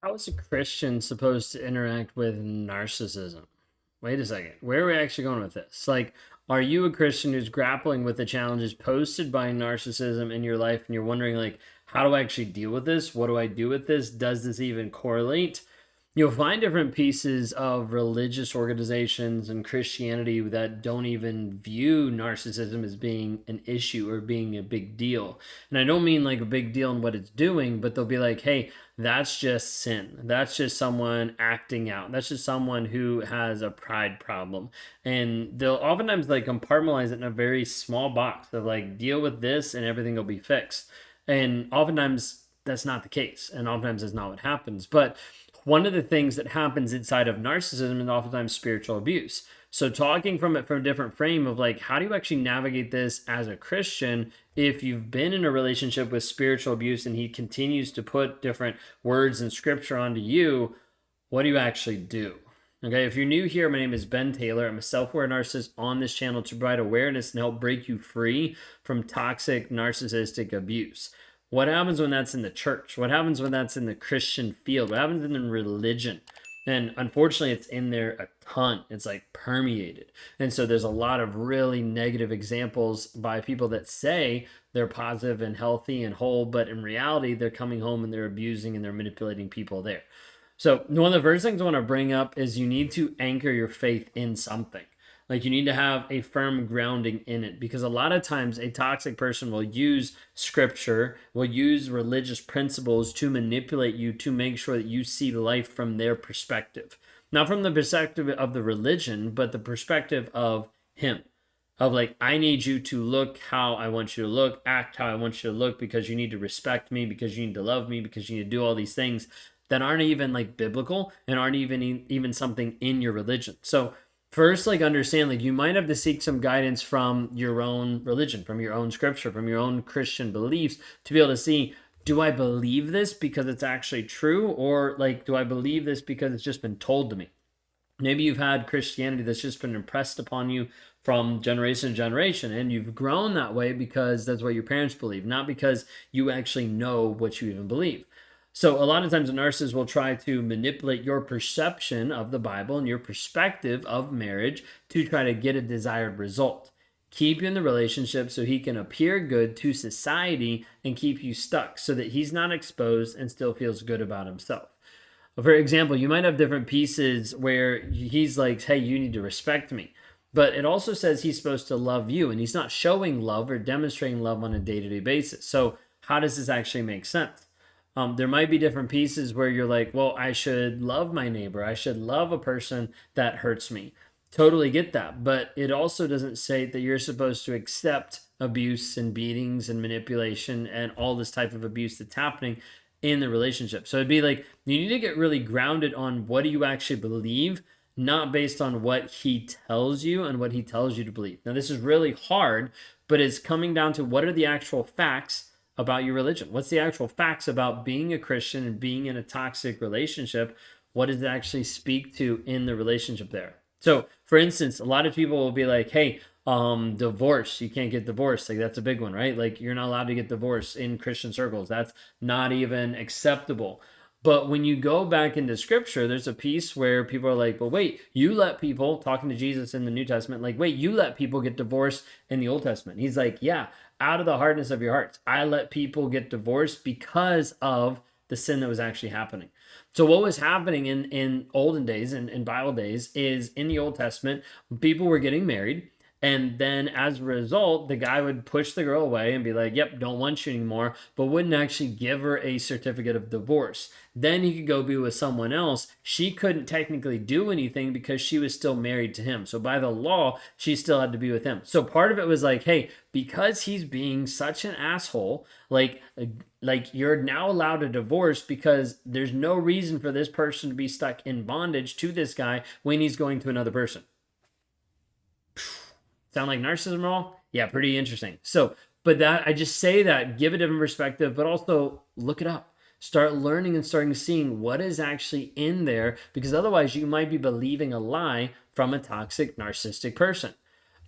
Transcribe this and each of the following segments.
How is a Christian supposed to interact with narcissism? Wait a second. Where are we actually going with this? Like, are you a Christian who's grappling with the challenges posted by narcissism in your life and you're wondering, like, how do I actually deal with this? What do I do with this? Does this even correlate? You'll find different pieces of religious organizations and Christianity that don't even view narcissism as being an issue or being a big deal. And I don't mean like a big deal in what it's doing, but they'll be like, hey, that's just sin. That's just someone acting out. That's just someone who has a pride problem. And they'll oftentimes like compartmentalize it in a very small box of like, deal with this and everything will be fixed. And oftentimes that's not the case. And oftentimes that's not what happens. But one of the things that happens inside of narcissism is oftentimes spiritual abuse. So talking from it from a different frame of like, how do you actually navigate this as a Christian if you've been in a relationship with spiritual abuse and he continues to put different words and scripture onto you? What do you actually do? Okay, if you're new here, my name is Ben Taylor. I'm a self-aware narcissist on this channel to provide awareness and help break you free from toxic narcissistic abuse. What happens when that's in the church? What happens when that's in the Christian field? What happens in religion? And unfortunately, it's in there a ton. It's like permeated. And so there's a lot of really negative examples by people that say they're positive and healthy and whole, but in reality, they're coming home and they're abusing and they're manipulating people there. So one of the first things I want to bring up is you need to anchor your faith in something. Like you need to have a firm grounding in it, because a lot of times a toxic person will use scripture, will use religious principles to manipulate you to make sure that you see life from their perspective. Not from the perspective of the religion, but the perspective of him. Of like, I need you to look how I want you to look, act how I want you to look, because you need to respect me, because you need to love me, because you need to do all these things that aren't even like biblical and aren't even something in your religion. So first, like understand, like you might have to seek some guidance from your own religion, from your own scripture, from your own Christian beliefs to be able to see, do I believe this because it's actually true? Or like, do I believe this because it's just been told to me? Maybe you've had Christianity that's just been impressed upon you from generation to generation, and you've grown that way because that's what your parents believe, not because you actually know what you even believe. So a lot of times a narcissist will try to manipulate your perception of the Bible and your perspective of marriage to try to get a desired result. Keep you in the relationship so he can appear good to society and keep you stuck so that he's not exposed and still feels good about himself. For example, you might have different pieces where he's like, hey, you need to respect me. But it also says he's supposed to love you, and he's not showing love or demonstrating love on a day-to-day basis. So how does this actually make sense? There might be different pieces where you're like, well, I should love my neighbor. I should love a person that hurts me. Totally get that. But it also doesn't say that you're supposed to accept abuse and beatings and manipulation and all this type of abuse that's happening in the relationship. So it'd be like, you need to get really grounded on what do you actually believe, not based on what he tells you and what he tells you to believe. Now, this is really hard, but it's coming down to what are the actual facts about your religion? What's the actual facts about being a Christian and being in a toxic relationship? What does it actually speak to in the relationship there? So, for instance, a lot of people will be like, hey, divorce, you can't get divorced. Like, that's a big one, right? Like, you're not allowed to get divorced in Christian circles. That's not even acceptable. But when you go back into scripture, there's a piece where people are like, well, wait, you let people, talking to Jesus in the New Testament, like, wait, you let people get divorced in the Old Testament. He's like, yeah, out of the hardness of your hearts, I let people get divorced because of the sin that was actually happening. So what was happening in olden days and in Bible days is in the Old Testament, people were getting married. And then as a result, the guy would push the girl away and be like, yep, don't want you anymore, but wouldn't actually give her a certificate of divorce. Then he could go be with someone else. She couldn't technically do anything because she was still married to him. So by the law, she still had to be with him. So part of it was like, hey, because he's being such an asshole, like you're now allowed a divorce because there's no reason for this person to be stuck in bondage to this guy when he's going to another person. Sound like narcissism at all? Yeah, pretty interesting. So, but that, I just say that, give a different perspective, but also look it up. Start learning and starting seeing what is actually in there, because otherwise you might be believing a lie from a toxic narcissistic person.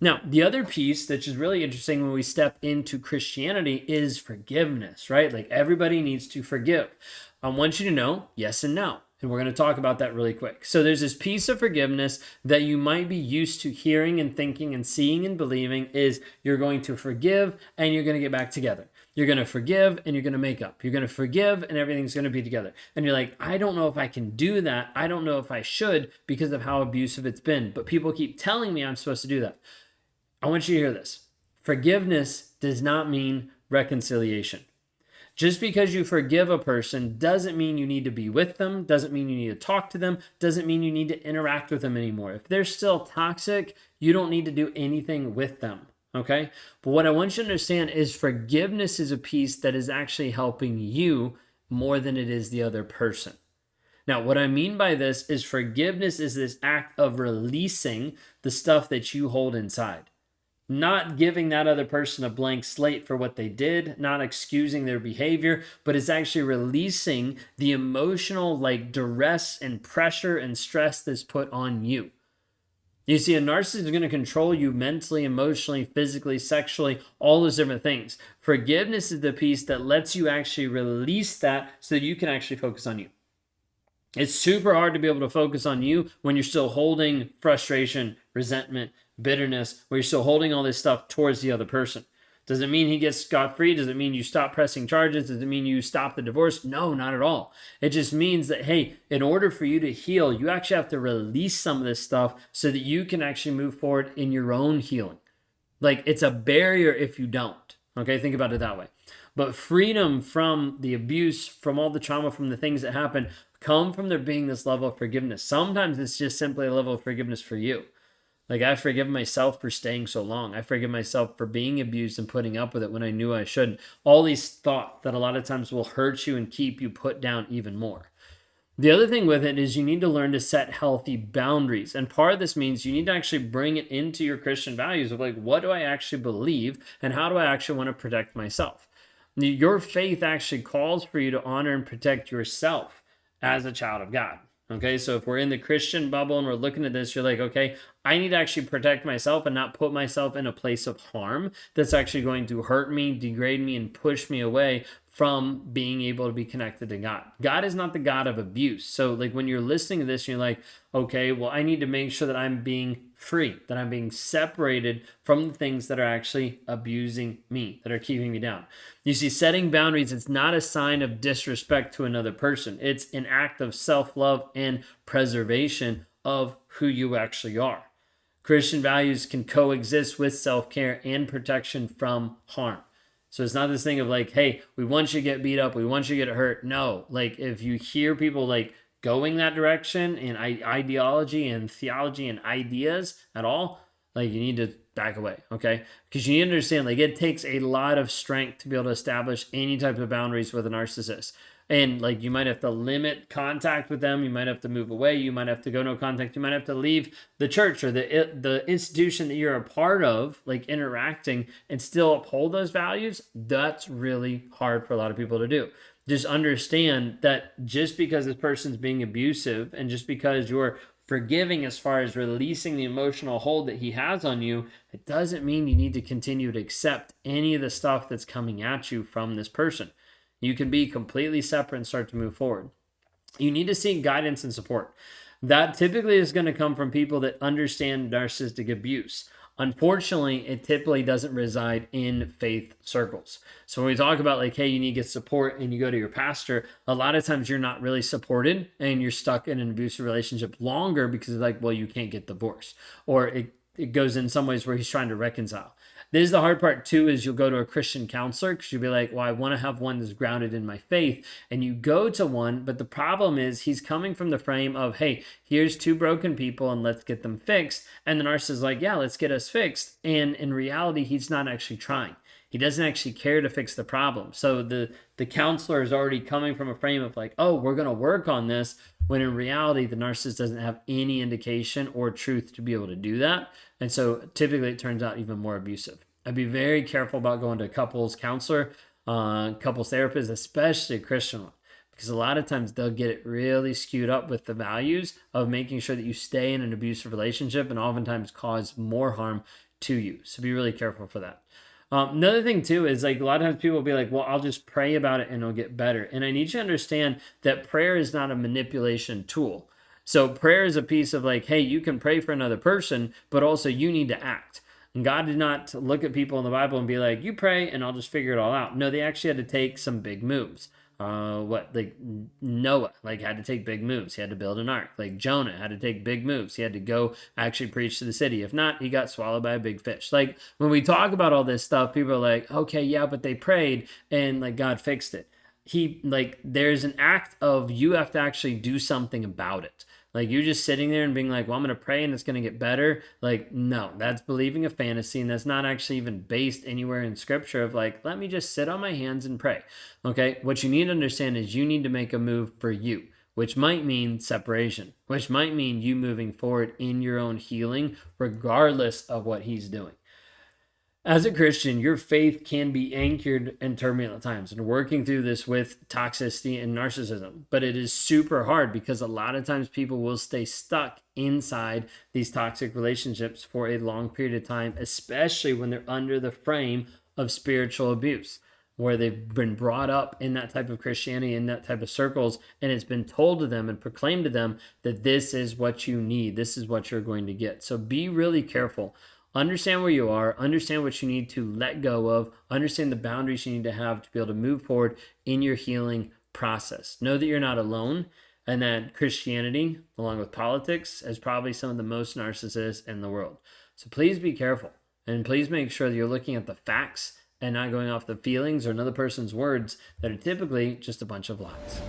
Now, the other piece that's just really interesting when we step into Christianity is forgiveness, right? Like everybody needs to forgive. I want you to know yes and no. And we're going to talk about that really quick. So there's this piece of forgiveness that you might be used to hearing and thinking and seeing and believing is you're going to forgive and you're going to get back together. You're going to forgive and you're going to make up. You're going to forgive and everything's going to be together. And you're like, I don't know if I can do that. I don't know if I should because of how abusive it's been. But people keep telling me I'm supposed to do that. I want you to hear this. Forgiveness does not mean reconciliation. Just because you forgive a person doesn't mean you need to be with them, doesn't mean you need to talk to them, doesn't mean you need to interact with them anymore. If they're still toxic, you don't need to do anything with them, okay? But what I want you to understand is forgiveness is a piece that is actually helping you more than it is the other person. Now, what I mean by this is forgiveness is this act of releasing the stuff that you hold inside. Not giving that other person a blank slate for what they did, not excusing their behavior, but it's actually releasing the emotional duress and pressure and stress that's put on you. You see, a narcissist is going to control you mentally, emotionally, physically, sexually, all those different things. Forgiveness is the piece that lets you actually release that so that you can actually focus on you. It's super hard to be able to focus on you when you're still holding frustration, resentment, bitterness, where you're still holding all this stuff towards the other person. Does it mean he gets scot-free? Does it mean you stop pressing charges? Does it mean you stop the divorce? No, not at all. It just means that, hey, in order for you to heal, you actually have to release some of this stuff so that you can actually move forward in your own healing. Like, it's a barrier if you don't. Okay, think about it that way. But freedom from the abuse, from all the trauma, from the things that happen, come from there being this level of forgiveness. Sometimes it's just simply a level of forgiveness for you. Like, I forgive myself for staying so long. I forgive myself for being abused and putting up with it when I knew I shouldn't. All these thoughts that a lot of times will hurt you and keep you put down even more. The other thing with it is you need to learn to set healthy boundaries. And part of this means you need to actually bring it into your Christian values of like, what do I actually believe and how do I actually want to protect myself? Your faith actually calls for you to honor and protect yourself as a child of God. Okay, so if we're in the Christian bubble and we're looking at this, you're like, okay, I need to actually protect myself and not put myself in a place of harm that's actually going to hurt me, degrade me, and push me away from being able to be connected to God. God is not the God of abuse. So like when you're listening to this, you're like, okay, well, I need to make sure that I'm being free, that I'm being separated from the things that are actually abusing me, that are keeping me down. You see, setting boundaries, it's not a sign of disrespect to another person. It's an act of self-love and preservation of who you actually are. Christian values can coexist with self-care and protection from harm. So it's not this thing of like, hey, we want you to get beat up, we want you to get hurt. No, like if you hear people like going that direction in ideology and theology and ideas at all, like you need to back away, okay? Because you need to understand, like it takes a lot of strength to be able to establish any type of boundaries with a narcissist. And like you might have to limit contact with them, you might have to move away, you might have to go no contact, you might have to leave the church or the institution that you're a part of, like interacting and still uphold those values. That's really hard for a lot of people to do. Just understand that just because this person's being abusive and just because you're forgiving as far as releasing the emotional hold that he has on you, it doesn't mean you need to continue to accept any of the stuff that's coming at you from this person. You can be completely separate and start to move forward. You need to seek guidance and support. That typically is going to come from people that understand narcissistic abuse. Unfortunately, it typically doesn't reside in faith circles. So when we talk about like, hey, you need to get support and you go to your pastor, a lot of times you're not really supported and you're stuck in an abusive relationship longer because it's like, well, you can't get divorced. Or it goes in some ways where he's trying to reconcile. This is the hard part too, is you'll go to a Christian counselor because you'll be like, well, I want to have one that's grounded in my faith. And you go to one, but the problem is he's coming from the frame of, hey, here's two broken people and let's get them fixed. And the narcissist is like, yeah, let's get us fixed. And in reality, he's not actually trying. He doesn't actually care to fix the problem. So the counselor is already coming from a frame of like, oh, we're going to work on this, when in reality, the narcissist doesn't have any indication or truth to be able to do that. And so typically it turns out even more abusive. I'd be very careful about going to a couples counselor, couples therapist, especially a Christian one, because a lot of times they'll get it really skewed up with the values of making sure that you stay in an abusive relationship and oftentimes cause more harm to you. So be really careful for that. Another thing too is like a lot of times people will be like, well, I'll just pray about it and it'll get better. And I need you to understand that prayer is not a manipulation tool. So prayer is a piece of like, hey, you can pray for another person, but also you need to act. And God did not look at people in the Bible and be like, you pray and I'll just figure it all out. No, they actually had to take some big moves. Like Noah, like had to take big moves. He had to build an ark. Like Jonah had to take big moves. He had to go actually preach to the city. If not, he got swallowed by a big fish. Like when we talk about all this stuff, people are like, okay, yeah, but they prayed and like God fixed it. There's an act of you have to actually do something about it. Like you're just sitting there and being like, well, I'm going to pray and it's going to get better. Like, no, that's believing a fantasy. And that's not actually even based anywhere in scripture of like, let me just sit on my hands and pray. Okay. What you need to understand is you need to make a move for you, which might mean separation, which might mean you moving forward in your own healing, regardless of what he's doing. As a Christian, your faith can be anchored in turbulent times, and working through this with toxicity and narcissism. But it is super hard because a lot of times people will stay stuck inside these toxic relationships for a long period of time, especially when they're under the frame of spiritual abuse, where they've been brought up in that type of Christianity, in that type of circles, and it's been told to them and proclaimed to them that this is what you need, this is what you're going to get. So be really careful. Understand where you are, understand what you need to let go of, understand the boundaries you need to have to be able to move forward in your healing process. Know that you're not alone and that Christianity, along with politics, is probably some of the most narcissists in the world. So please be careful and please make sure that you're looking at the facts and not going off the feelings or another person's words that are typically just a bunch of lies.